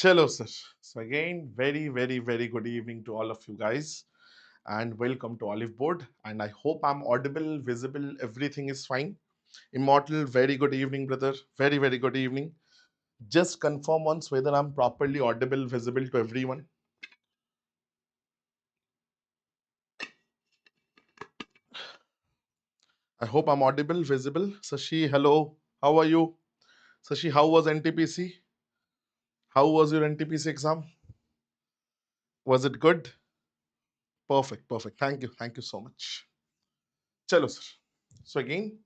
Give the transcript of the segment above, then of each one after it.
Hello, sir. So again, very good evening to all of you guys, and welcome to Oliveboard. And I hope I'm audible, visible, everything is fine. Immortal, very good evening, brother. Very good evening. Just confirm once whether I'm properly audible, visible to everyone. I hope I'm audible, visible. Sashi, hello. How are you? Sashi, how was NTPC? How was your NTPC exam? Was it good? Perfect. Thank you so much. Chalo, sir. So again,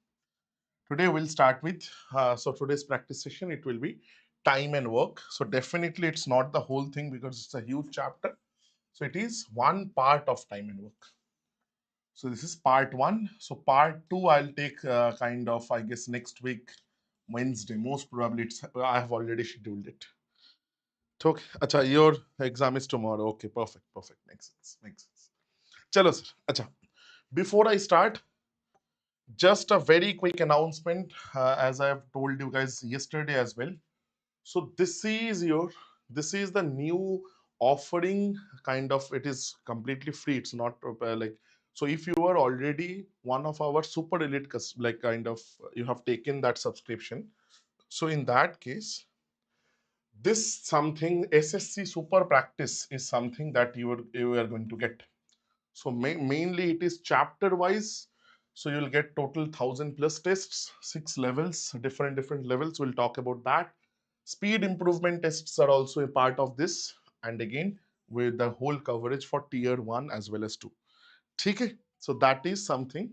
today we'll start with, so today's practice session, it will be time and work. So definitely it's not the whole thing because it's a huge chapter. So it is one part of time and work. So this is part one. So part two, I'll take kind of, I guess, next week, Wednesday. Most probably I have already scheduled it. Okay. Acha, your exam is tomorrow. Okay, perfect. Makes sense. Chalo, sir. Acha. Before I start, just a very quick announcement, as I have told you guys yesterday as well. So this is the new offering, kind of. It is completely free. It's not like, so if you are already one of our super elite like kind of, you have taken that subscription. So in that case, this something SSC super practice is something that you are going to get. So mainly it is chapter wise. So you'll get total 1,000+ tests, 6 levels, different levels. We'll talk about that. Speed improvement tests are also a part of this. And again, with the whole coverage for tier 1 as well as 2. Okay. So that is something.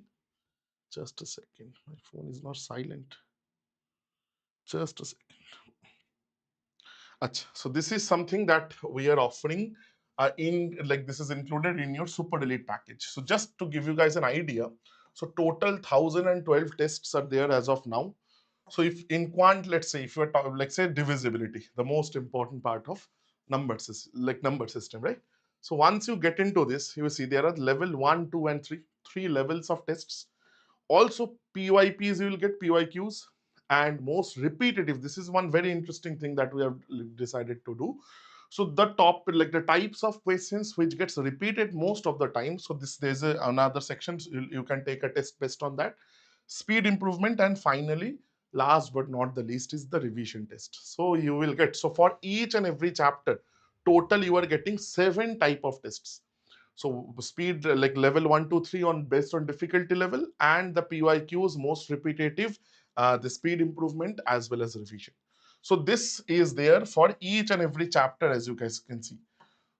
Just a second. My phone is not silent. Just a second. Achha. So this is something that we are offering in, like, this is included in your super elite package. So just to give you guys an idea, so total 1,012 tests are there as of now. So if in Quant, let's say if you're like say divisibility, the most important part of number system, right? So once you get into this, you will see there are level 1, 2, and 3 levels of tests. Also PYPs, you will get PYQs, and most repetitive. This is one very interesting thing that we have decided to do. So the top, like the types of questions which gets repeated most of the time. So there's another section. So you can take a test based on that. Speed improvement, and finally, last but not the least, is the revision test. So you will get, so for each and every chapter, total you are getting 7 type of tests. So speed, like level 1, 2, 3 on based on difficulty level, and the PYQs most repetitive, the speed improvement as well as revision. So this is there for each and every chapter, as you guys can see.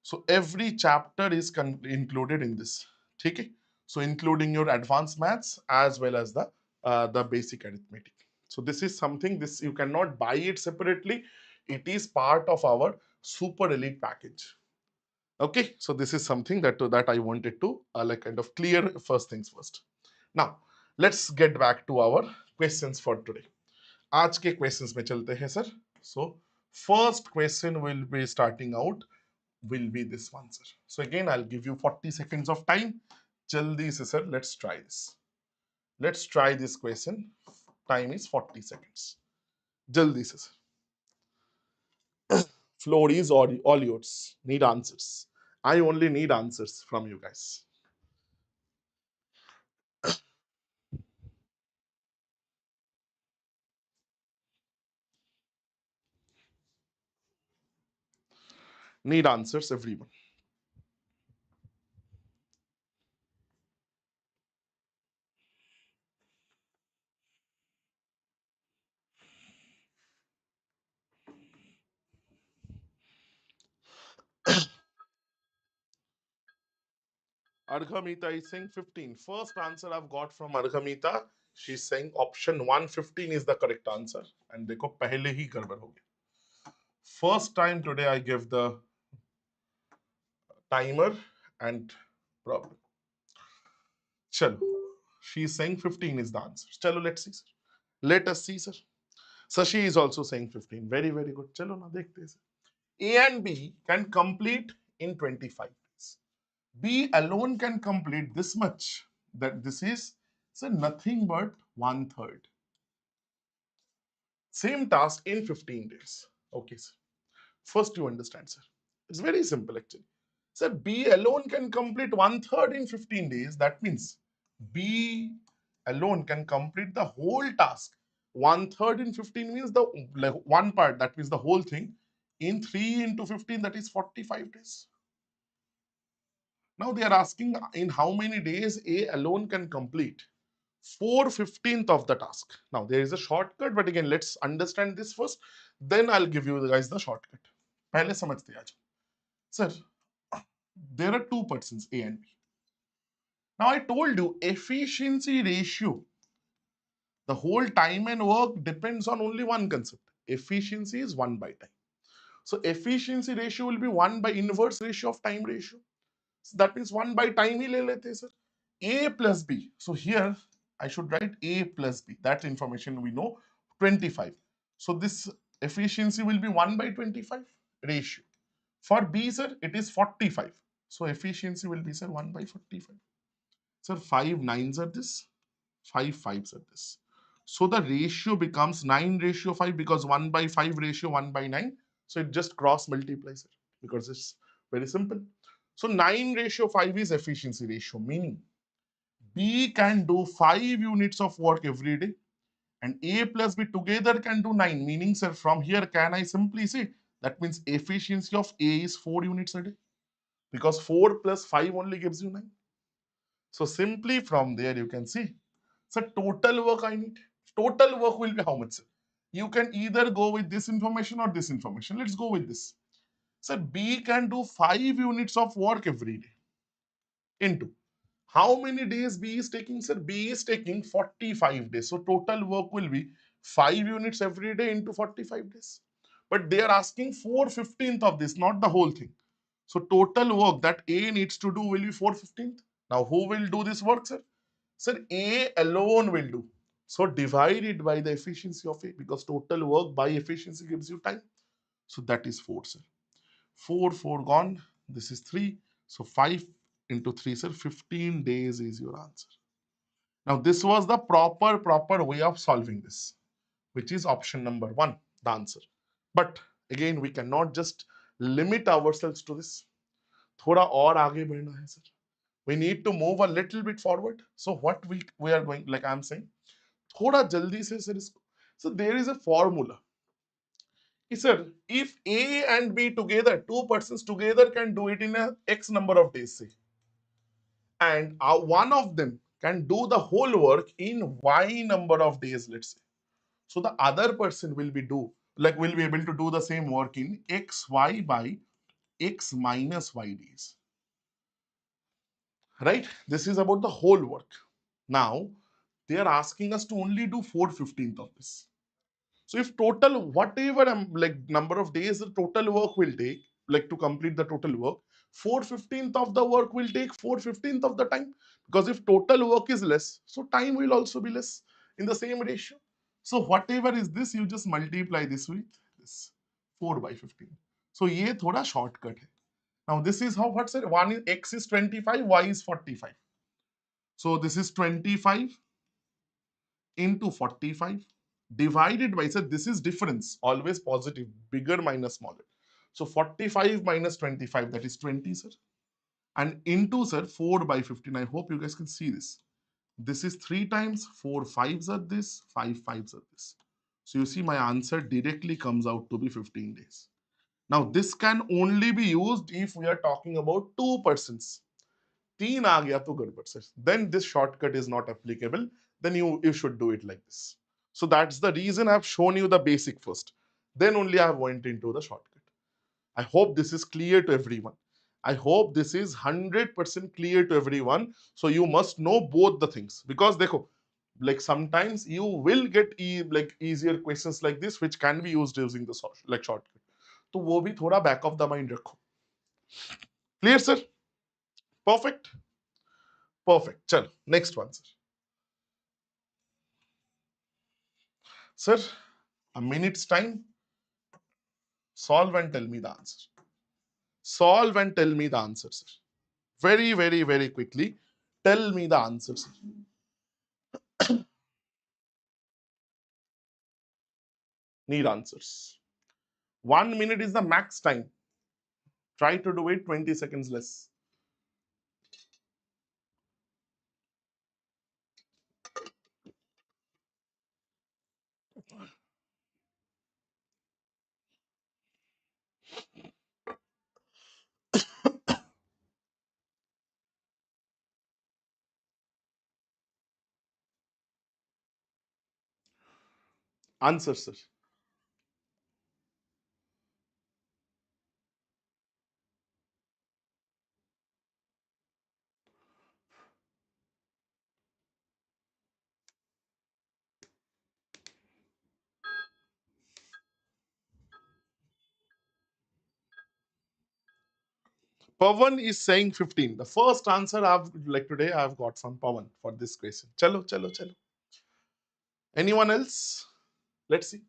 So every chapter is included in this. Okay? So including your advanced maths as well as the basic arithmetic. So this is something, this you cannot buy it separately. It is part of our super elite package. Okay, so this is something that I wanted to like kind of clear first things first. Now let's get back to our questions for today. आज के questions में चलते हैं sir. So first question will be starting out will be this one, sir. So again, I'll give you 40 seconds of time. Jaldi se sir, let's try this. Let's try this question. Time is 40 seconds. Jaldi se sir. Floor is all yours. Need answers. I only need answers from you guys. Need answers, everyone. Arghamita is saying 15. First answer I've got from Arghamita. She's saying option 115 is the correct answer. And देखो पहले ही गड़बड़ हो गया. First time today I give the timer and problem. Chalo. She's saying 15 is the answer. Chalo, let's see, sir. Let us see, sir. Sashi is also saying 15. Very good. Chalo na dekhte hain, sir. A and B can complete in 25 days. B alone can complete this much. That this is, so nothing but 1/3. Same task in 15 days. Okay, sir. First you understand, sir. It's very simple actually. Sir, B alone can complete 1/3 in 15 days. That means B alone can complete the whole task. 1/3 in 15 means the like one part, that means the whole thing. In 3 into 15, that is 45 days. Now they are asking in how many days A alone can complete 4/15 of the task. Now there is a shortcut, but again, let's understand this first. Then I'll give you guys the shortcut. पहले समझते हैं आज. Sir, there are two persons, A and B. Now I told you efficiency ratio. The whole time and work depends on only one concept. Efficiency is 1 by time. So efficiency ratio will be 1 by inverse ratio of time ratio. So that means 1 by time ही ले लेते हैं, sir. A plus B. So here I should write A plus B. That information we know, 25. So this efficiency will be 1 by 25 ratio. For B, sir, it is 45. So efficiency will be, sir, 1 by 45. Sir, 5 nines are this, 5 fives are this. So the ratio becomes 9/5 because 1 by 5 ratio 1 by 9. So it just cross multiplies it because it's very simple. So 9/5 is efficiency ratio, meaning B can do 5 units of work every day and A plus B together can do 9, meaning, sir, from here can I simply say that means efficiency of A is 4 units a day because 4 plus 5 only gives you 9. So simply from there you can see, so total work I need. Total work will be how much, sir? You can either go with this information or this information. Let's go with this. Sir, B can do 5 units of work every day into how many days B is taking, sir? B is taking 45 days. So total work will be 5 units every day into 45 days. But they are asking 4/15 of this, not the whole thing. So total work that A needs to do will be 4/15. Now who will do this work, sir? Sir, A alone will do. So divide it by the efficiency of A because total work by efficiency gives you time. So that is 4, sir. 4 gone. This is 3. So 5 into 3, sir. 15 days is your answer. Now this was the proper way of solving this, which is option number 1, the answer. But again, we cannot just limit ourselves to this. थोड़ा और आगे बढ़ना है, sir. We need to move a little bit forward. So what we are going, like I'm saying, थोड़ा जल्दी से sir इसको. So there is a formula. Sir, if A and B together, two persons together can do it in a X number of days, say, and one of them can do the whole work in Y number of days, let's say. So the other person will be able to do the same work in XY by X minus Y days. Right? This is about the whole work. Now, they are asking us to only do 4/15 of this. So if total, whatever like number of days the total work will take, like to complete the total work, 4/15 of the work will take 4/15 of the time. Because if total work is less, so time will also be less in the same ratio. So whatever is this, you just multiply this with this 4 by 15. So ये थोड़ा shortcut है. Now this is how, what's it? One is X is 25, Y is 45. So this is 25 into 45 divided by, so this is difference, always positive, bigger minus smaller. So 45 minus 25, that is 20, sir. And into, sir, 4 by 15. I hope you guys can see this. This is 3 times, 4 5s are this, 5 5s are this. So you see my answer directly comes out to be 15 days. Now this can only be used if we are talking about 2 persons. 3 आ गया तो गड़बड़ sir. Then this shortcut is not applicable. Then you should do it like this. So that's the reason I've shown you the basic first. Then only I went into the shortcut. I hope this is clear to everyone. I hope this is 100% clear to everyone. So you must know both the things. Because देखो, like sometimes you will get easier questions like this which can be used using the shortcut. तो वो भी थोड़ा back of the mind रखो. Clear, sir? Perfect. Perfect. Chalo, next one, sir. Sir, a minute's time. Solve and tell me the answer. Solve and tell me the answer, sir. Very, very, very quickly. Tell me the answer, sir. Need answers. 1 minute is the max time. Try to do it 20 seconds less. Answer, sir. Pawan is saying 15. The first answer I've like today I've got from Pawan for this question. Chalo, chalo, chalo. Anyone else? Let's see.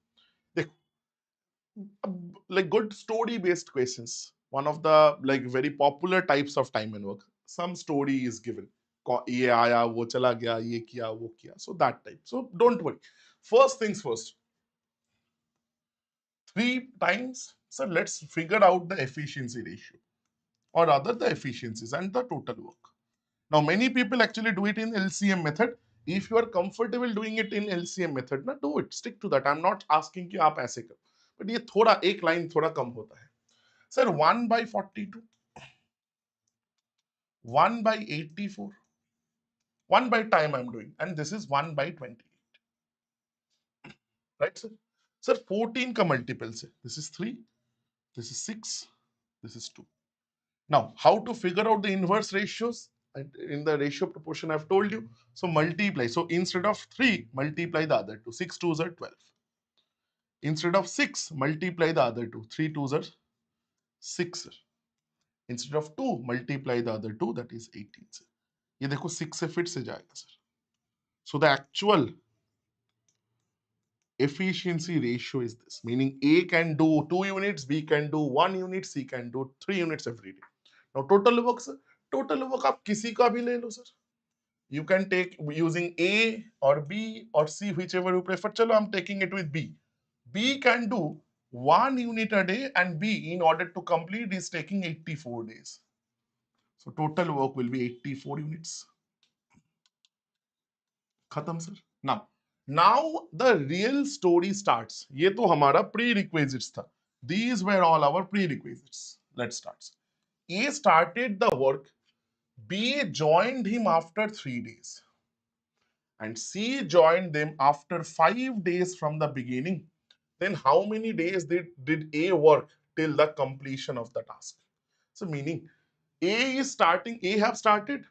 Like good story based questions. One of the like very popular types of time and work. Some story is given. ये आया वो चला गया ये किया वो किया. So that type. So don't worry. First things first. 3 times. So let's figure out the efficiency ratio, or rather the efficiencies and the total work. Now, many people actually do it in LCM method. If you are comfortable doing it in LCM method, ना do it. Stick to that. I'm not asking कि आप ऐसे करो. But ये थोड़ा एक line थोड़ा कम होता है. Sir, 1/42, 1/84, 1 by time I'm doing, and this is 1/20. Right, sir? Sir, 14 का multiple से. This is 3, this is 6, this is 2. Now, how to figure out the inverse ratios? In the ratio proportion I've told you. So multiply. So instead of 3, multiply the other two. 6 twos are 12. Instead of 6, multiply the other two. 3 twos are 6. Instead of 2, multiply the other two. That is 18. ये देखो 6 से fit से जाएगा sir. So the actual efficiency ratio is this. Meaning A can do 2 units, B can do 1 unit, C can do 3 units every day. Now total work sir. Total work आप किसी का भी ले लो sir. You can take using A or B or C, whichever you prefer. Chalo, I'm taking it with B. B can do 1 unit a day, and B, in order to complete, is taking 84 days. So total work will be 84 units. Khatam, sir. Now the real story starts. ये तो हमारा prerequisites था. These were all our prerequisites. Let's start. A started the work. B joined him after 3 days. And C joined them after 5 days from the beginning, then how many days did A work till the completion of the task? So meaning A have started.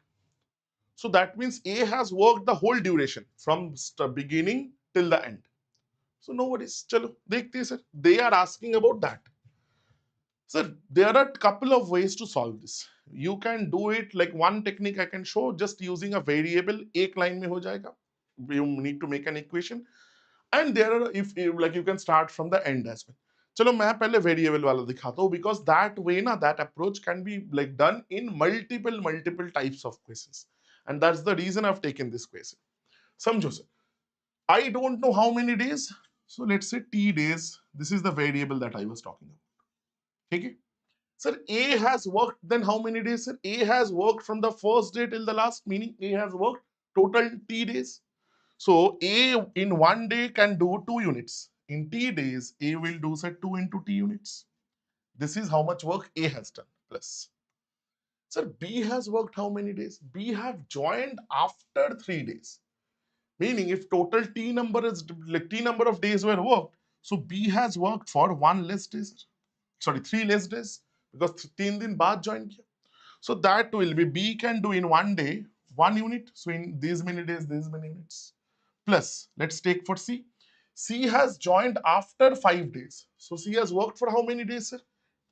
So that means A has worked the whole duration from the beginning till the end. So no worries. Chalo, dekhte hain, sir. They are asking about that. Sir, there are a couple of ways to solve this. You can do it like one technique I can show, just using a variable. एक line में हो जाएगा. You need to make an equation. And there are, if like you can start from the end as well. चलो मैं पहले variable वाला दिखाता हूँ, because that way ना, that approach can be like done in multiple types of questions, and that's the reason I've taken this question. समझो sir, I don't know how many days, so let's say t days. This is the variable that I was talking about. Okay, sir, A has worked then how many days, sir? A has worked from the first day till the last, meaning A has worked total t days. So A in 1 day can do 2 units. In T days, A will do say 2 into T units. This is how much work A has done. Plus, sir, B has worked how many days? B have joined after 3 days. Meaning if total T number is like T number of days were worked, so B has worked for 1 less days. Sorry, 3 less days, because 3 दिन बाद join किया. So that will be B can do in 1 day 1 unit. So in these many days, these many units. Plus, let's take for C. C has joined after 5 days. So C has worked for how many days, sir?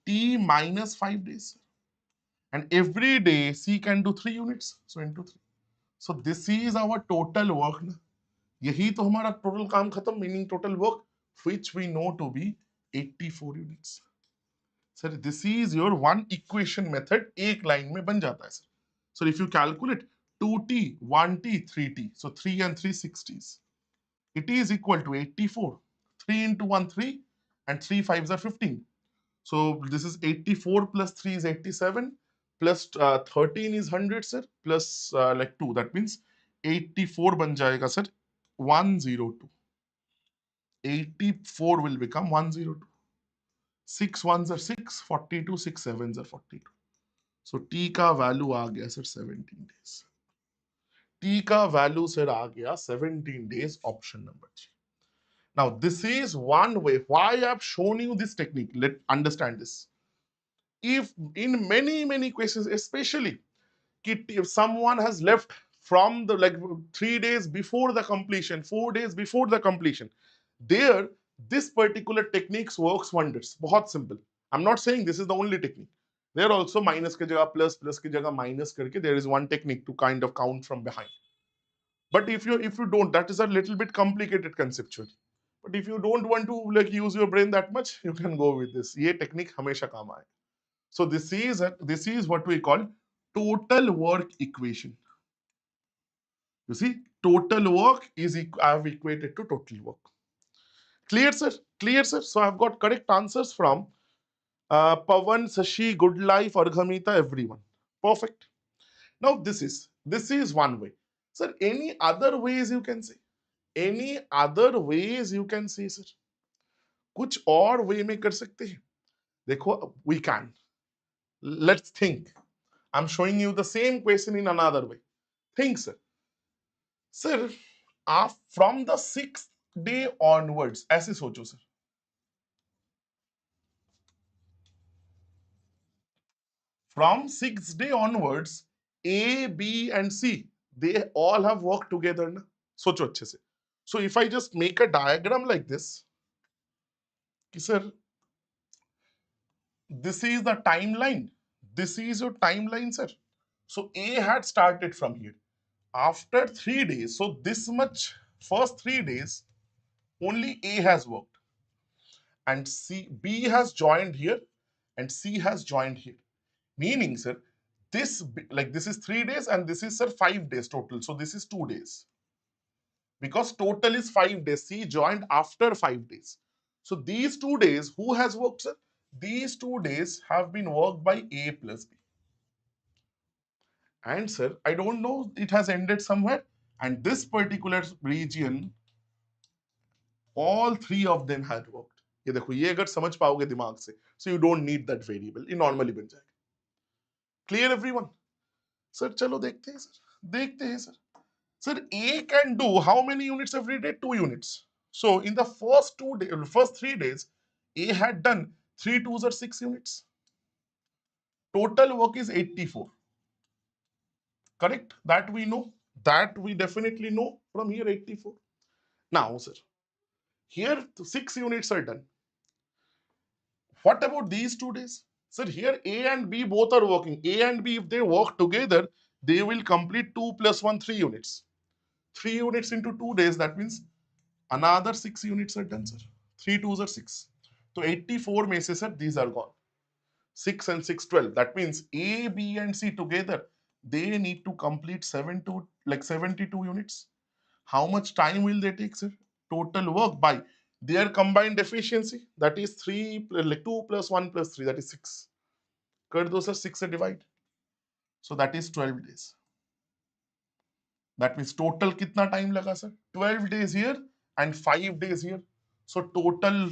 T minus 5 days. And every day C can do 3 units. So into 3. So this is our total work. यही तो हमारा total काम खत्म, meaning total work, which we know to be 84 units. Sir, this is your one equation method. एक line में बन जाता है, sir. So if you calculate 2t, 1t, 3t, so 3 and 3 60s. It is equal to 84. 3 into 1, 3, and 3 5s are 15. So this is 84 plus 3 is 87 plus 13 is 100 sir plus like 2, that means 84 ban jayega sir 102. 84 will become 102. 6 ones are 6, 42, 6 sevens are 42. So T का value आ गया sir 17 days. T का value sir आ गया 17 days, option number 3. Now this is one way. Why I have shown you this technique? Let's understand this. If in many questions, especially if someone has left from the like 3 days before the completion, 4 days before the completion, there this particular techniques works wonders. बहुत simple. I'm not saying this is the only technique. There also minus के जगह plus, plus की जगह minus करके there is one technique to kind of count from behind. But if you don't, that is a little bit complicated conceptually. But if you don't want to like use your brain that much, you can go with this. ये technique हमेशा काम आएगा. So this is what we call total work equation. You see, total work is I have equated to total work. Clear, sir? Clear, sir? So I've got correct answers from Pavan, Sashi, Good Life, Arghamita, everyone. Perfect. Now this is one way. Sir, any other ways you can say? Any other ways you can say, sir? कुछ और way में कर सकते हैं? देखो, we can. Let's think. I'm showing you the same question in another way. Think, sir. Sir, from the 6th day onwards, ऐसे सोचो sir. From 6th day onwards, A, B, and C, they all have worked together. Na? सोचो अच्छे से. So if I just make a diagram like this, sir, this is the timeline. This is your timeline, sir. So A had started from here. After 3 days, so this much first 3 days, only A has worked. And B has joined here, and C has joined here. Meaning, sir, this is 3 days, and this is sir 5 days total. So this is 2 days. Because total is 5 days. C joined after 5 days. So these 2 days, who has worked, sir? These 2 days have been worked by A plus B. And sir, I don't know, it has ended somewhere. And this particular region, all three of them had worked. ये देखो, ये अगर समझ पाओगे दिमाग से, so you don't need that variable. ये normally बन जाएगा. Clear everyone? Sir, चलो देखते हैं sir. देखते हैं sir. Sir, A can do how many units every day? 2 units. So in the first 3 days, A had done 3 twos are 6 units. Total work is 84. Correct? That we know. That we definitely know from here 84. Now, sir, here 6 units are done. What about these 2 days? Sir, here A and B both are working. A and B, if they work together, they will complete 2 plus 1, 3 units. 3 units into 2 days, that means another 6 units are done, sir. 3 twos are 6. So 84 में से, sir, these are gone. 6 and 6, 12. That means A, B, and C together, they need to complete 72 units. How much time will they take, sir? Total work by their combined efficiency, that is 2 plus 1 plus 3, that is 6. कर दो, sir, 6 से divide. So that is 12 days. That means total कितना time लगा, sir? 12 days here and 5 days here. So total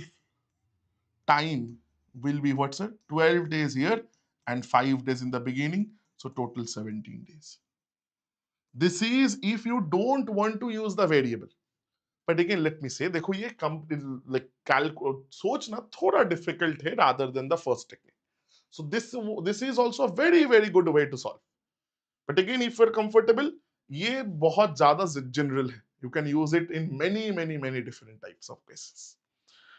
time will be what, sir? 12 days here and 5 days in the beginning. So total 17 days. This is if you don't want to use the variable. But again, let me say, देखो ये सोचना थोड़ा difficult है rather than the first technique. So this is also a very, very good way to solve. But again, if you're comfortable, ये बहुत ज़्यादा general है. You can use it in many, many, many different types of cases.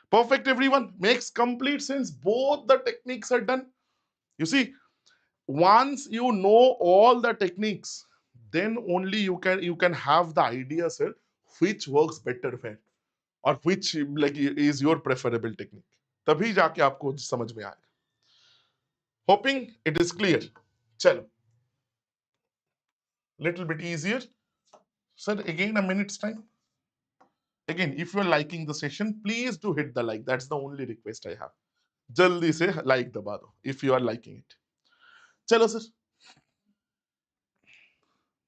Perfect, everyone. Makes complete sense. Both the techniques are done. You see, once you know all the techniques, then only you can have the idea, sir, which works better where, or which is your preferable technique. तभी जाके आपको समझ में आएगा. Hoping it is clear. चलो, little bit easier. Sir, again a minute's time. Again, if you are liking the session, please do hit the like. That's the only request I have. जल्दी से like दबा दो if you are liking it. चलो sir,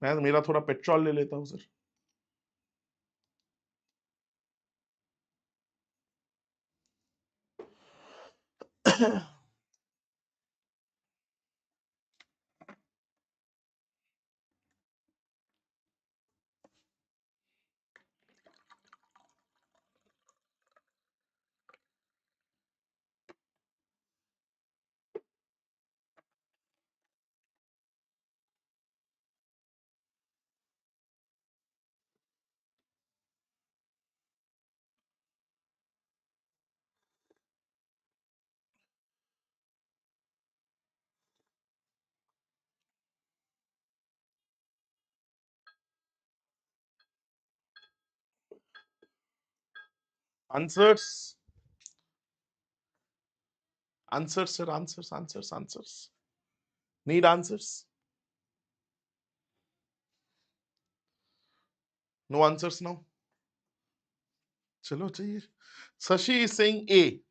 मैं मेरा थोड़ा petrol ले लेता हूँ sir. Answers, answers, sir, answers, answers, answers. Need answers? No answers now? चलो चाहिए. Sashi is saying A.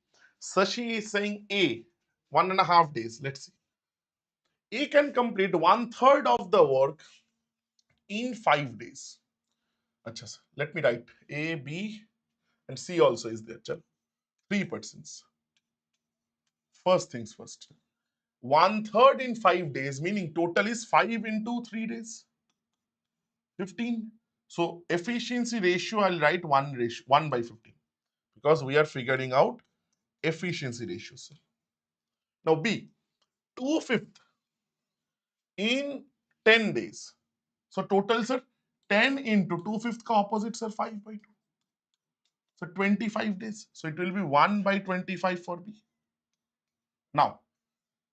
Sashi is saying A. 1.5 days. Let's see. A can complete 1/3 of the work in 5 days. Acha, sir. Let me write A, B, and C also is there. Chal. 3%. First things first. 1/3 in 5 days, meaning total is 5 into 3 days. 15. So efficiency ratio, I'll write 1 by 15 because we are figuring out efficiency ratios. Now B, 2/5 in 10 days. So total, sir, 10 into 2/5 ka opposite, sir, 5 by 2. So 25 days. So it will be 1 by 25 for B. Now,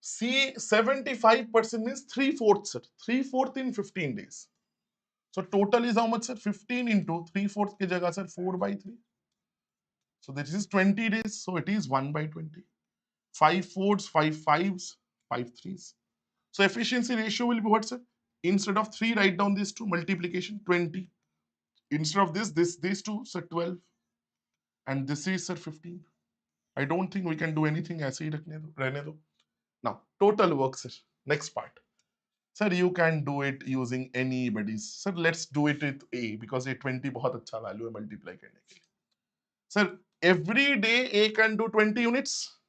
C, 75% means 3/4, sir. 3/4 in 15 days. So total is how much, sir? 15 into 3/4 ki jagah, sir, 4 by 3. So this is 20 days. So it is 1 by 20. 5/4s, 5/5s, 5/3s. So efficiency ratio will be what, sir? Instead of 3, write down these two, multiplication 20. Instead of these two, sir, 12. And this is, sir, 15. I don't think we can do anything. ऐसे ही रहने दो. Now, total work, sir. Next part. Sir, you can do it using anybody's. Sir, let's do it with A because A20 बहुत अच्छा value है multiply करने के लिए. Sir, every day A can do 20 units.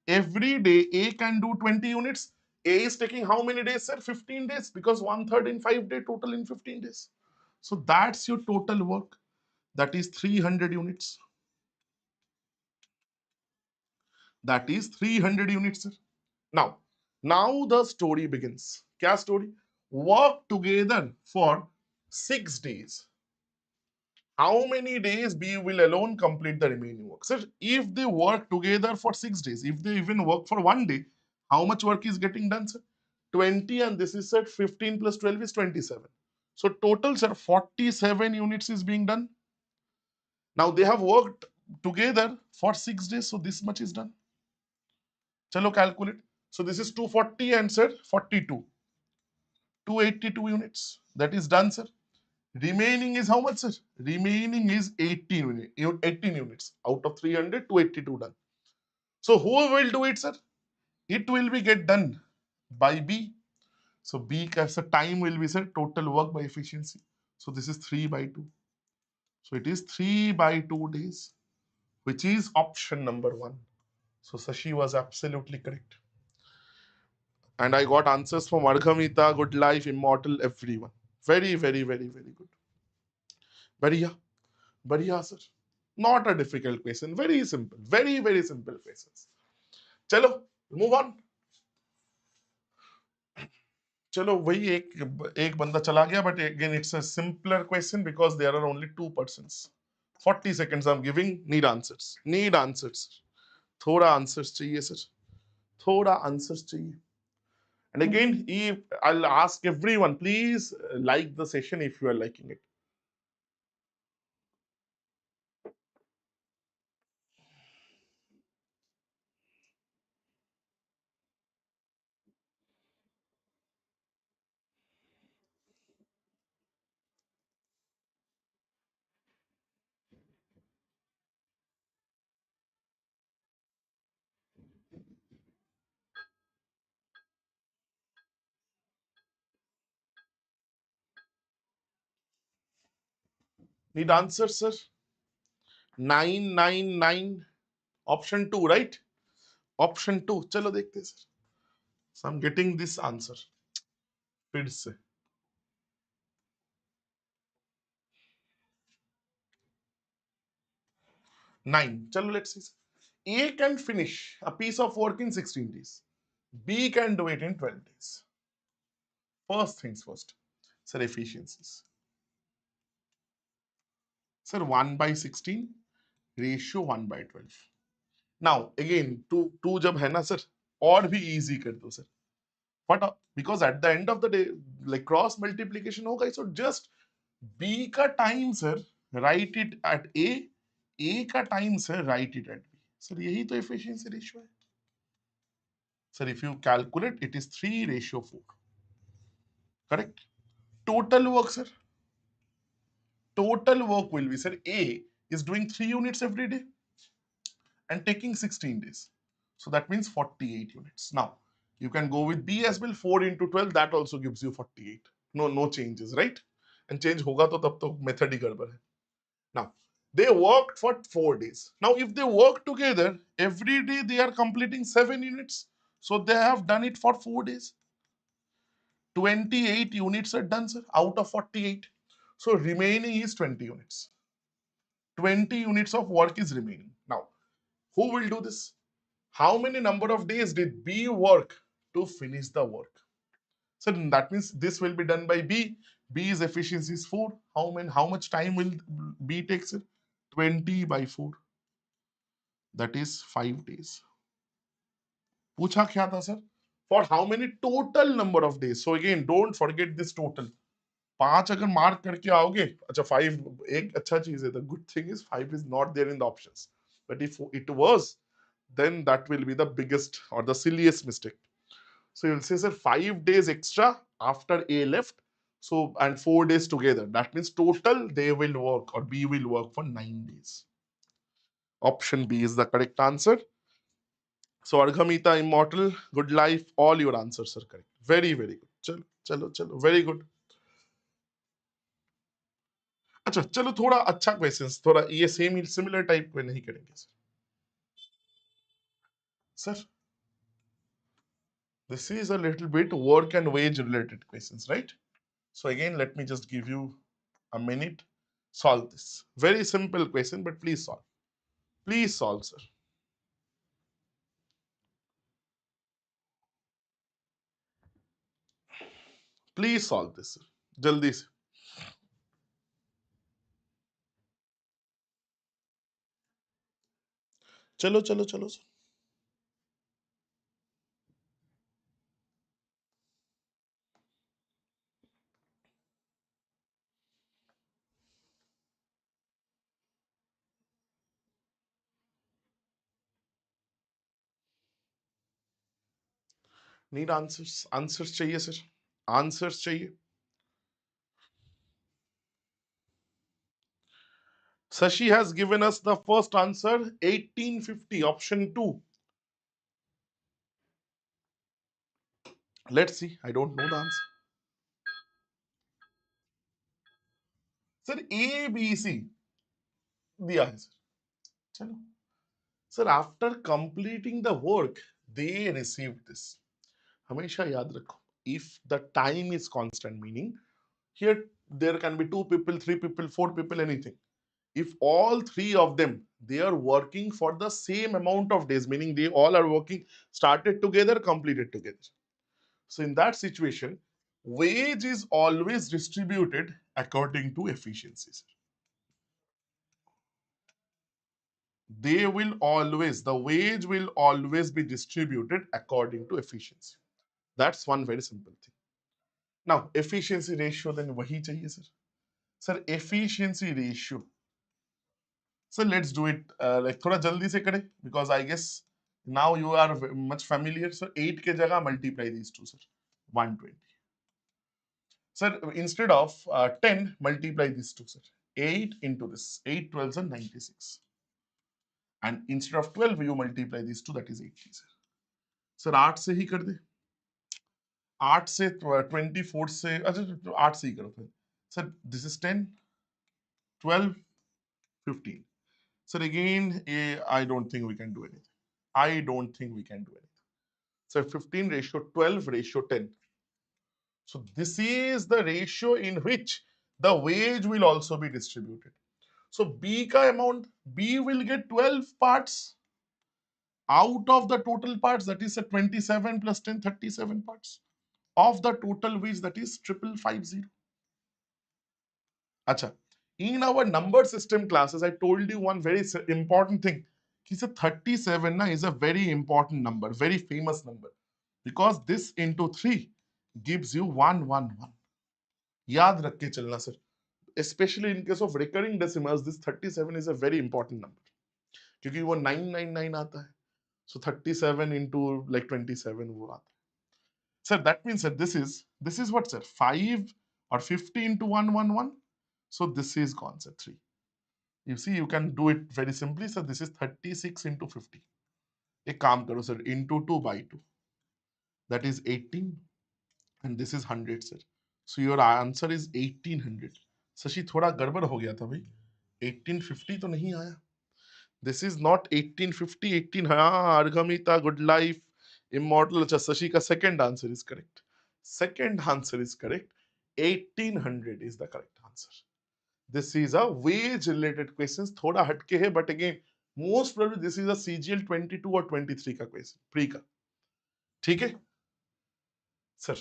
Every day A can do 20 units. A is taking how many days, sir? 15 days because 1/3 in 5 days, total in 15 days. So that's your total work. That is 300 units. That is 300 units, sir. Now the story begins. Kya story? Work together for 6 days. How many days B will alone complete the remaining work? Sir, if they work together for 6 days, if they even work for 1 day, how much work is getting done, sir? 20, and this is, sir, 15 plus 12 is 27. So total, sir, 47 units is being done. Now they have worked together for 6 days, so this much is done. Chalo, calculate. So this is 240 and, sir, 42. 282 units. That is done, sir. Remaining is how much, sir? Remaining is 18 units. Out of 300, 282 done. So who will do it, sir? It will be get done by B. So B, so time will be, sir, total work by efficiency. So this is 3 by 2. So it is 3 by 2 days, which is option number 1. So Sashi was absolutely correct. And I got answers from Arghamita, Good Life, Immortal, everyone. Very, very, very, very good. Bariya, Bariya, sir. Not a difficult question. Very simple. Very, very simple questions. Chalo, move on. चलो वही एक बंदा चला गया, but again it's a simpler question because there are only 2 persons. 40 seconds I'm giving. Need answers. थोड़ा answers चाहिए, sir. थोड़ा answers चाहिए. And again, I'll ask everyone, please like the session if you are liking it. Need answer, sir? 999. Option 2, right? Option 2. चलो देखते हैं sir. So I'm getting this answer. फिर से 9. चलो let's see. A can finish a piece of work in 16 days. B can do it in 12 days. First things first. Sir, efficiencies. Sir, 1 by 16 ratio 1 by 12. Now again 2 जब है ना sir, और भी easy कर दो sir. But because at the end of the day like cross multiplication होगा, so just B का time sir write it at A का time sir write it at B. Sir यही तो efficiency ratio है. Sir if you calculate it is 3:4. Correct? Total work sir. Total work will be sir A is doing 3 units every day and taking 16 days. So that means 48 units. Now you can go with B as well. 4 into 12 that also gives you 48. No changes, right? And change होगा तो तब तो method ही गड़बड़ है. Now they worked for 4 days. Now if they work together every day they are completing 7 units. So they have done it for 4 days. 28 units are done sir out of 48. So remaining is 20 units. 20 units of work is remaining. Now who will do this? How many number of days did B work to finish the work? So that means this will be done by B. B's efficiency is 4. How much time will B take, sir? 20 by 4. That is 5 days. पूछा क्या था sir? For how many total number of days? So again, don't forget this total. 5 अगर mark करके आओगे, अच्छा 5 एक अच्छा चीज है. The good thing is 5 is not there in the options. But if it was, then that will be the biggest or the silliest mistake. So you'll say, sir, 5 days extra after A left. So, and 4 days together. That means total they will work or B will work for 9 days. Option B is the correct answer. So, Arghamita, Immortal, Good Life, all your answers are correct. Very, very good. Chalo, chalo, chalo. Very good. अच्छा चलो थोड़ा अच्छा questions, थोड़ा ये same similar type में नहीं करेंगे sir. This is a little bit work and wage related questions, right? So again, let me just give you a minute. Solve this. Very simple question, but please solve. Please solve, sir. Please solve this, sir. जल्दी से. चलो चलो चलो sir. Need answers. Answers चाहिए sir. Answers चाहिए. Sashi has given us the first answer, 1850, option 2. Let's see. I don't know the answer. Sir A B C दिया है sir. चलो. Sir, after completing the work, they received this. हमेशा याद रखो. If the time is constant, meaning here there can be 2 people, 3 people, 4 people, anything. If all 3 of them they are working for the same amount of days, meaning they all are working, started together, completed together. So in that situation, wage is always distributed according to efficiencies. They will always, the wage will always be distributed according to efficiency. That's one very simple thing. Now, efficiency ratio then wahi chahiye sir. Sir, efficiency ratio. So let's do it like thoda jaldi se kare, because I guess now you are much familiar. So 8 ke jagah multiply these two, sir. 120. Sir, instead of 10, multiply these two, sir. 8 into this. 8 12s are 96. And instead of 12, you multiply these two, that is 80, sir. Sir, 8 से ही कर दे. 8 से 24 से, अच्छा 8 से ही करो फिर. Sir, this is 10. 12, 15. So again, I don't think we can do anything. I don't think we can do anything. So 15 ratio 12 ratio 10. So this is the ratio in which the wage will also be distributed. So B ka amount, B will get 12 parts out of the total parts, that is a 27 plus 10, 37 parts of the total wage, that is 5550. Acha. In our number system classes, I told you one very important thing. He said 37 na, is a very important number, very famous number. Because this into 3 gives you 111. याद रख के चलना sir. Especially in case of recurring decimals, this 37 is a very important number. क्योंकि वो 999 आता है. So 37 into like 27 वो आता है. Sir, that means that this is what, sir? 5 or 50 into 111. So this is gone, sir, 3. You see, you can do it very simply. So this is 36 into 50. एक काम करो, sir, into 2 by 2. That is 18. And this is 100, sir. So your answer is 1800. Shashi थोड़ा गड़बड़ हो गया था भाई. 1850 तो नहीं आया. This is not 1850. 18, हाँ, Arghamita, good life, immortal. अच्छा, शशि का second answer is correct. Second answer is correct. 1800 is the correct answer. This is a wage related questions. थोड़ा हटके है, but again, most probably this is a CGL 22 or 23 का question. Pre का. ठीक है? Sir.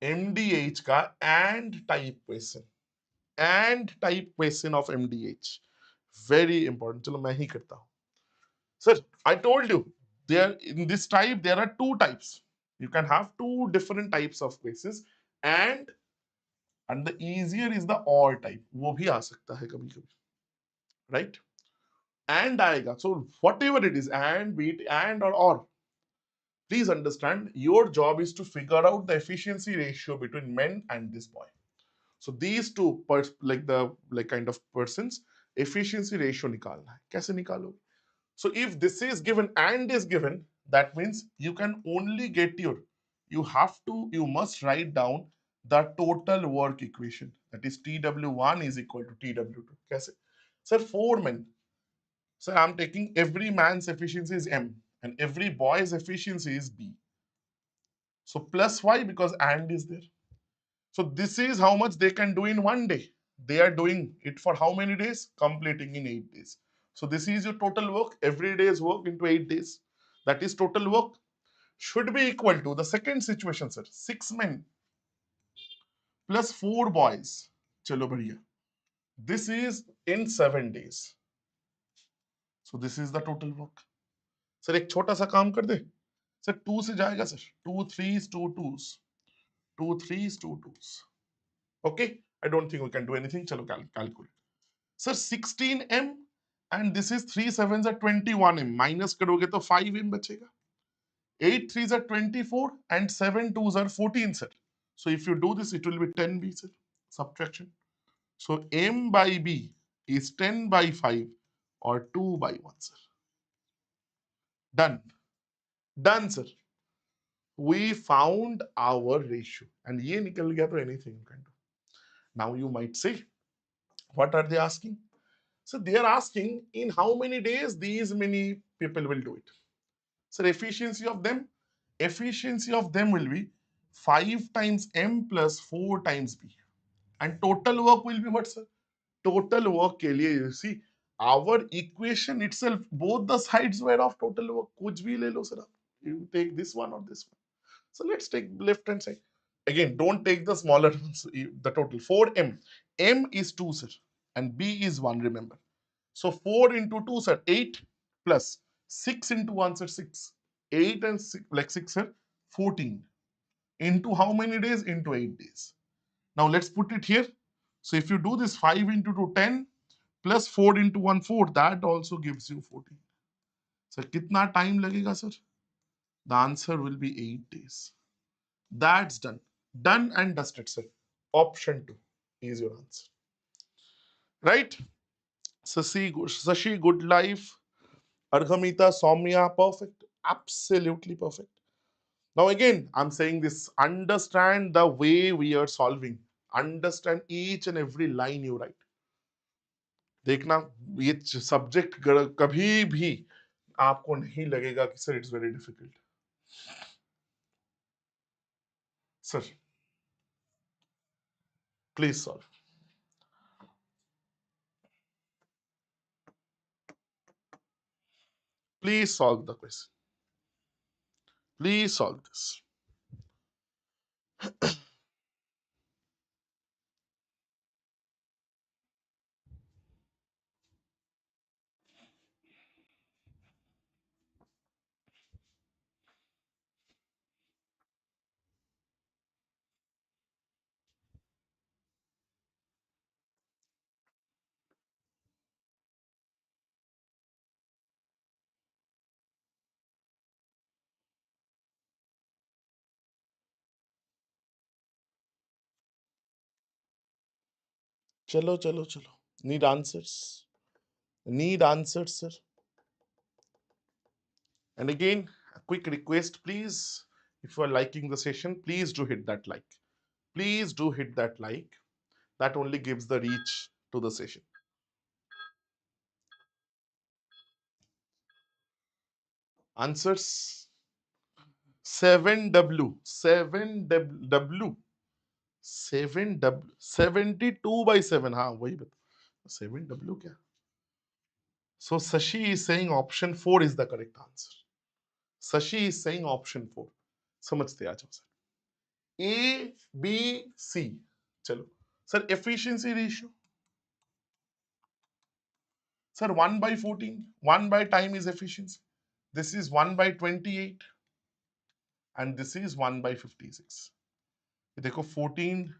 MDH का and type question. And type question of MDH. Very important. चलो मैं ही करता हूँ. Sir, I told you, there in this type there are two types. You can have two different types of questions, and the easier is the or type. वो भी आ सकता है कभी कभी, right? And आएगा. So whatever it is, and be it and or. Please understand, your job is to figure out the efficiency ratio between men and this boy. So these two like kind of persons, efficiency ratio निकालना है. कैसे निकालोगे? So if this is given and is given, that means you can only get you must write down the total work equation. That is TW1 is equal to TW2. कैसे? Sir, 4 men. So I'm taking every man's efficiency is M and every boy's efficiency is B. So plus Y because and is there. So this is how much they can do in one day. They are doing it for how many days? Completing in 8 days. So this is your total work, every day's work into 8 days. That is total work should be equal to the second situation, sir. 6 men plus 4 boys. Chalo badhiya. This is in 7 days. So this is the total work. Sir, एक छोटा सा काम कर दे. Sir, 2 से जाएगा sir. 2 3s, 2 2s. 2 3s, 2 2s. Okay? I don't think we can do anything. Chalo calculate. Sir, 16m and this is 3 7s are 21m. Minus करोगे तो 5m बचेगा. 8 3s are 24 and 7 2s are 14, sir. So if you do this, it will be 10b, sir. Subtraction. So m by b is 10 by 5 or 2 by 1, sir. Done. Done, sir. We found our ratio. And ye nikal gaya to anything you can do. Now you might say, what are they asking? So they are asking in how many days these many people will do it. So efficiency of them will be 5 times m plus 4 times b. And total work will be what, sir? Total work ke liye, you see, our equation itself, both the sides were of total work. Kuch bhi le lo, sir. You take this one or this one. So let's take left hand side. Again, don't take the smaller ones, the total. 4m. M is 2, sir. And b is 1, remember. So 4 into 2, sir, 8 plus 6 into 1, sir, 6. 8 and 6, like 6, sir, 14. Into how many days? Into 8 days. Now let's put it here. So if you do this 5 into 2, 10 plus 4 into 1, 4, that also gives you 14. So kitna time lagega, sir? The answer will be 8 days. That's done. Done and dusted, sir. Option 2 is your answer. Right? Sashi, good life. Arghamita, Soumya, perfect. Absolutely perfect. Now again, I'm saying this, understand the way we are solving. Understand each and every line you right. देखना, ये subject कभी भी आपको नहीं लगेगा कि sir it's very difficult. Sir please solve. Please solve the question. Please solve this. चलो चलो चलो. Need answers. Need answers, sir. And again, a quick request, please. If you are liking the session, please do hit that like. Please do hit that like. That only gives the reach to the session. Answers 7W. 7W. 7W. 72 by 7. हाँ वही बता. 7W क्या? So Sashi is saying option 4 is the correct answer. Sashi is saying option 4. समझते आ जाओ sir. A, B, C. चलो sir efficiency ratio. Sir 1 by 14. 1 by time is efficiency. This is 1 by 28 and this is 1 by 56. देखो 14,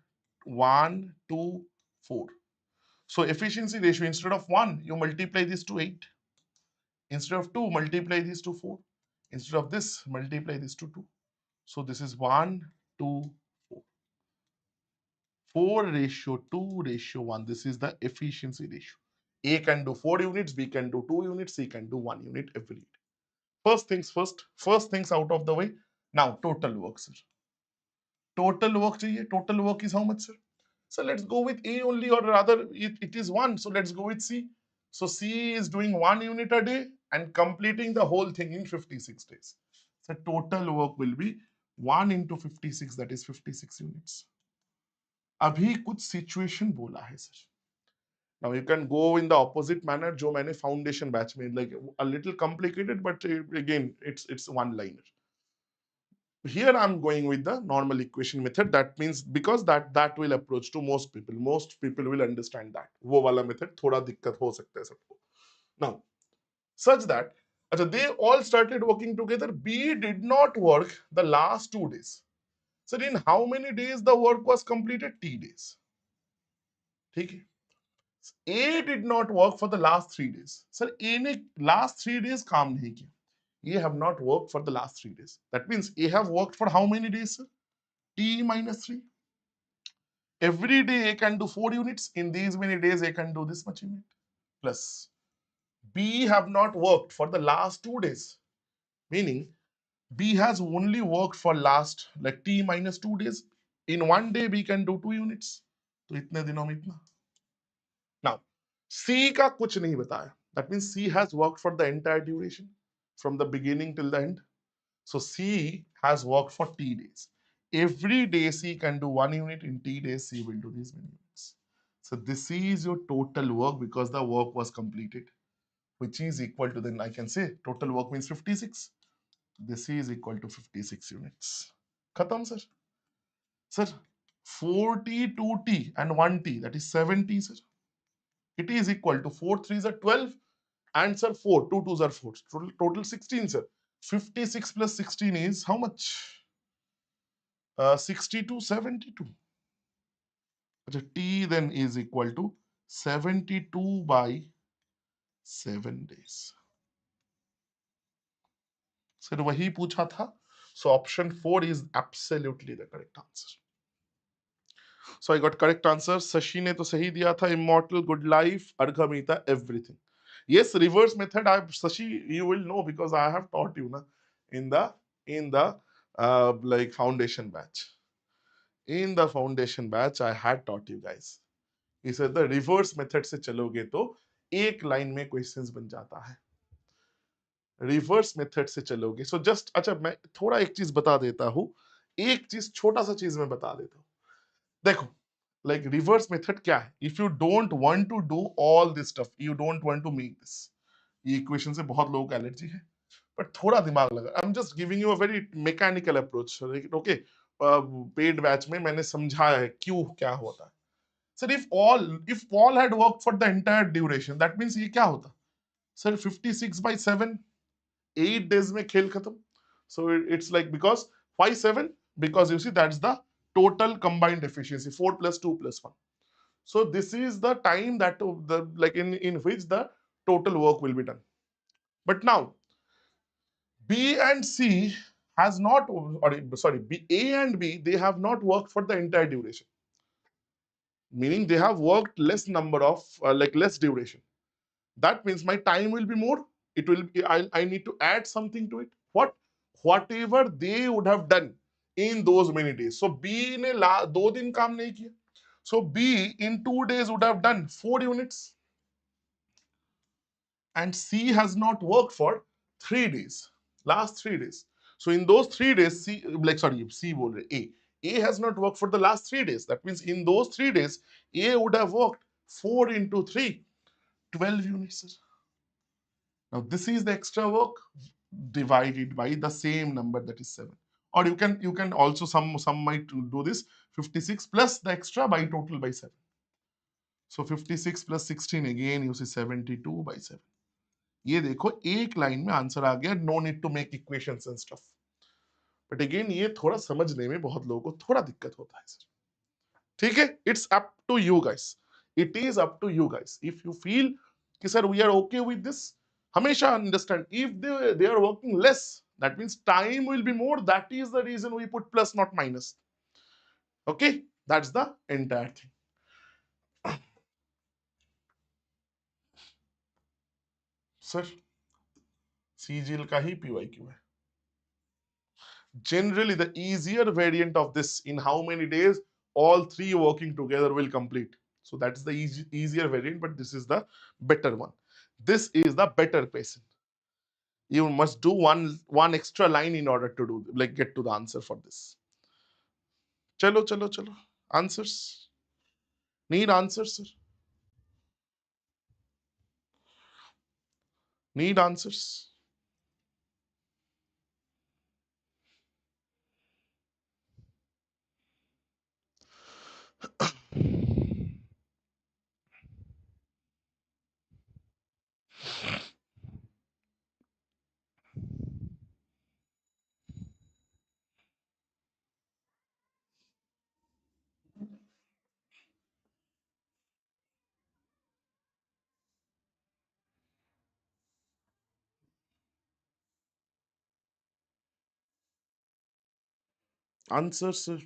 1, 2, 4. So efficiency ratio, instead of 1, you multiply this to 8. Instead of 2, multiply this to 4. Instead of this, multiply this to 2. So this is 1, 2, 4. 4 ratio 2 ratio 1. This is the efficiency ratio. A can do 4 units, B can do 2 units, C can do 1 unit every day. First things first, first things out of the way. Now, total work, sir. Total work chahiye. Total work is how much, sir? So let's go with A only, or rather it is 1. So let's go with C. So C is doing 1 unit a day and completing the whole thing in 56 days. So total work will be 1 into 56, that is 56 units. अभी कुछ situation बोला है, sir. Now you can go in the opposite manner जो मैंने foundation batch में, like a little complicated, but again it's one liner. Here I'm going with the normal equation method. That means because that will approach to most people. Most people will understand that. वो वाला method थोड़ा दिक्कत हो सकता है सबको. Now, such that they all started working together. B did not work the last 2 days. So in how many days the work was completed? T days. ठीक है. A did not work for the last 3 days. Sir, A ने last 3 days काम नहीं किया. A have not worked for the last 3 days. That means A have worked for how many days, sir? T minus 3. Every day A can do 4 units. In these many days, A can do this much unit. Plus B have not worked for the last 2 days. Meaning B has only worked for last like T minus 2 days. In one day, B can do 2 units. तो इतने दिनों में इतना. Now, C का कुछ नहीं बताया. That means C has worked for the entire duration from the beginning till the end. So C has worked for T days. Every day C can do 1 unit. In T days, C will do these many units. So this is your total work because the work was completed, which is equal to, then I can say total work means 56. This is equal to 56 units. Khatam, sir. Sir, 40, 2T and 1T, that is 70, sir. It is equal to 4 3s are 12 and sir 4, 2 2s are 4. Total 16, sir. 56 plus 16 is how much? 62, 72. T then is equal to 72 by 7 days. Sir, वही पूछा था. So option 4 is absolutely the correct answer. So I got correct answer. Sashi ने तो सही दिया था. Immortal, good life, Arghamita, everything. Yes, reverse method. Sashi, you will know because I have taught you na in the like foundation batch. In the foundation batch, I had taught you guys. He said the reverse method से चलोगे तो एक line में questions बन जाता है. Reverse method से चलोगे सो जस्ट अच्छा मैं थोड़ा एक चीज बता देता हूं. एक चीज छोटा सा चीज मैं बता देता हूं. देखो लाइक रिवर्स मेथड क्या है. If you don't want to do all this stuff, you don't want to make this, ये इक्वेशन से बहुत लोगों को एलर्जी है, बट थोड़ा दिमाग लगा. I am just giving you a very mechanical approach. Okay, paid batch में मैंने समझाया है क्यों क्या होता है. Sir if all had work for the entire duration, that means ये क्या होता. सर 56/7, 8 days में खेल खत्म. So it's like because 5/7, because you see that's the total combined efficiency, 4 plus 2 plus 1. So this is the time that the like in which the total work will be done. But now B and C has not, or sorry, A and B, they have not worked for the entire duration. Meaning they have worked less number of like less duration. That means my time will be more. It will be, I need to add something to it. What? Whatever they would have done in those many days. So B ने 2 दिन काम नहीं किया. So B in 2 days would have done 4 units. And C has not worked for 3 days. Last 3 days. So in those 3 days, C like sorry, C बोल रहे A. A has not worked for the last 3 days. That means in those 3 days, A would have worked 4 into 3, 12 units. Now this is the extra work divided by the same number, that is 7. Or you can also some might do this 56 plus the extra by total by 7. So 56 plus 16 again you see 72/7. ये देखो एक line में answer आ गया. No need to make equations and stuff. But again ये थोड़ा समझने में बहुत लोगों को थोड़ा दिक्कत होता है सर. ठीक है, it's up to you guys. It is up to you guys. If you feel कि sir we are okay with this, हमेशा understand if they are working less, that means time will be more. That is the reason we put plus not minus. Okay, that's the entire thing. Sir CGL का ही PYQ है. Generally, the easier variant of this, in how many days all three working together will complete. So that's the easier variant, but this is the better one. This is the better question. You must do one extra line in order to do like get to the answer for this. Chalo, chalo, chalo. Answers. Need answers, sir. Need answers. Answers, sir.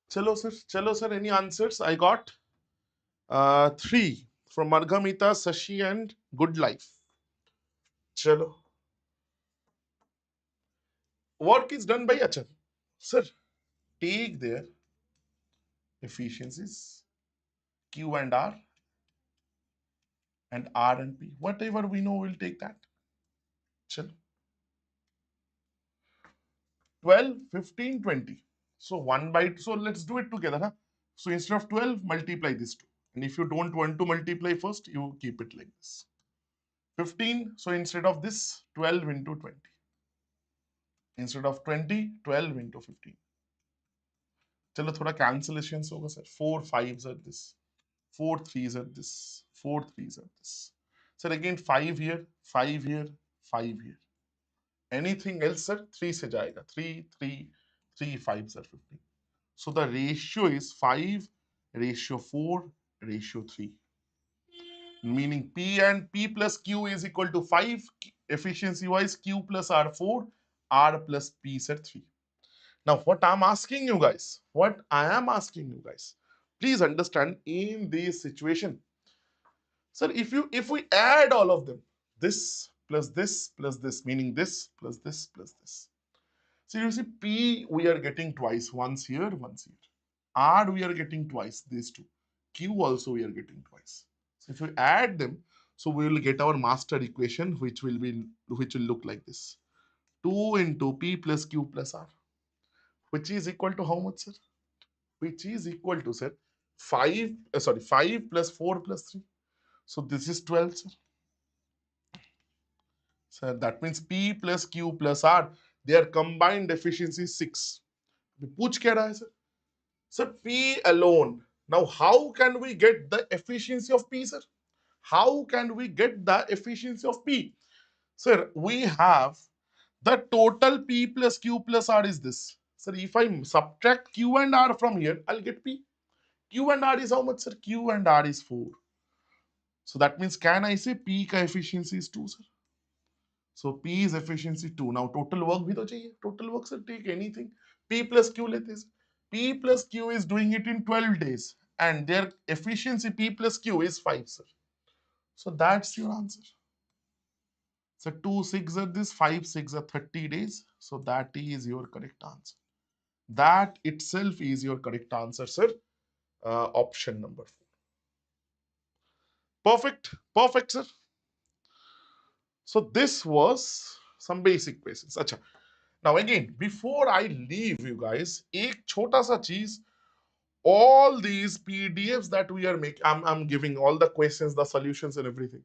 Chalo, sir. Chalo, sir. Any answers? I got 3 from Margamita, Sashi, and Good Life. Chalo. Work is done by Achan. Sir, take their efficiencies, Q and R and P. Whatever we know, we'll take that. Chalo. 12, 15, 20. So 1 by, so let's do it together. Huh? So instead of 12, multiply this 2. And if you don't want to multiply first, you keep it like this. 15, so instead of this, 12 into 20. Instead of 20, 12 into 15. चलो थोड़ा cancellations होगा sir. 4 5s are this. 4 3s are this. 4 3s are this. Sir again 5 here, 5 here, 5 here. Anything else sir? 3 से जाएगा. 3 3 3 5s are 15. So the ratio is 5 ratio 4 ratio 3. Meaning P and P plus Q is equal to 5. Efficiency wise Q plus R 4, R plus P is 3. Now what I'm asking you guys, please understand in this situation. Sir, if we add all of them, this plus this plus this, meaning this plus this plus this. So you see P we are getting twice, once here, once here. R we are getting twice, these two. Q also we are getting twice. So if we add them, so we will get our master equation, which will look like this. 2 into P plus Q plus R, which is equal to how much, sir? Which is equal to, sir, 5 plus 4 plus 3. So this is 12, sir. So that means P plus Q plus R, their combined efficiency is 6. पूछ क्या रहा है, sir? Sir, P alone. Now, how can we get the efficiency of P, sir? How can we get the efficiency of P? Sir, we have the total P plus Q plus R is this. Sir, if I subtract Q and R from here, I'll get P. Q and R is how much, sir? Q and R is 4. So that means, can I say P ka efficiency is 2, sir? So P is efficiency 2. Now total work bhi to chahiye. Total work, sir, take anything. P plus Q lete sir. P plus Q is doing it in 12 days. And their efficiency P plus Q is 5, sir. So that's your answer. So 2 6 are this, 5 6 are 30 days. So that is your correct answer. That itself is your correct answer, sir. Option number 4. Perfect. Perfect, sir. So this was some basic questions. Acha. Now again, before I leave you guys, एक छोटा सा चीज, all these PDFs that we are making, I'm giving all the questions, the solutions and everything.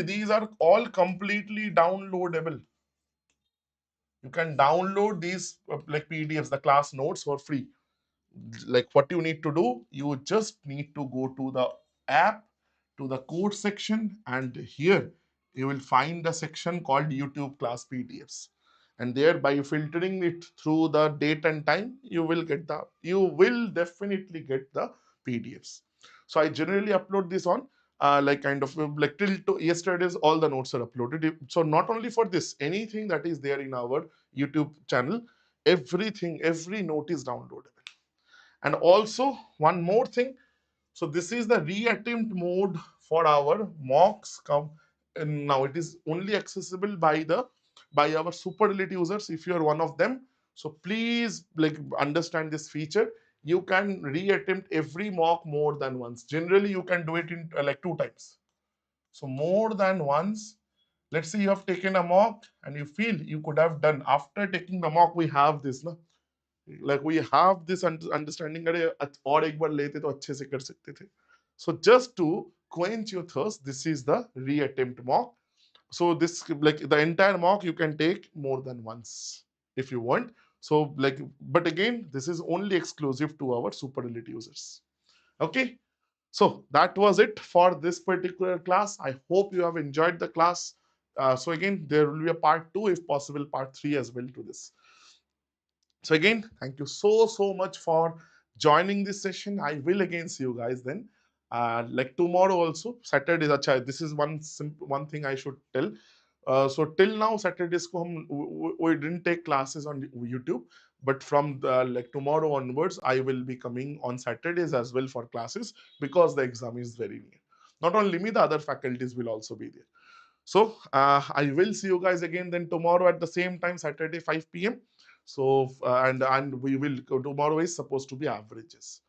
These are all completely downloadable. You can download these like PDFs, the class notes for free. Like what you need to do, you just need to go to the app, to the code section, and here you will find a section called YouTube class PDFs. And there, by filtering it through the date and time, you will definitely get the PDFs. So I generally upload this on like kind of like till yesterday's all the notes are uploaded. So not only for this, anything that is there in our YouTube channel, every note is downloadable. And also one more thing, so this is the reattempt mode for our mocks. And now it is only accessible by our super elite users. If you are one of them, so please like understand this feature. You can reattempt every mock more than once. Generally you can do it in like 2 times. So more than once. Let's say you have taken a mock and you feel you could have done, after taking the mock we have this na, like we have this understanding, अरे और एक बार लेते तो अच्छे से कर सकते थे. So just to quench your thirst, this is the reattempt mock. So this, like the entire mock you can take more than once if you want. So like, but again, this is only exclusive to our super elite users. Okay, so that was it for this particular class. I hope you have enjoyed the class. So again, there will be a part 2, if possible part 3 as well to this. So again, thank you so much for joining this session. I will again see you guys then. Like tomorrow also, Saturdays. Acha, this is one thing I should tell. So till now, Saturdays ko we didn't take classes on YouTube, but from like tomorrow onwards, I will be coming on Saturdays as well for classes, because the exam is very near. Not only me, the other faculties will also be there. So I will see you guys again then tomorrow at the same time, Saturday 5 p.m. So and we will, tomorrow is supposed to be averages.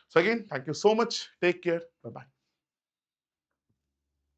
So again, thank you so much. Take care. Bye bye.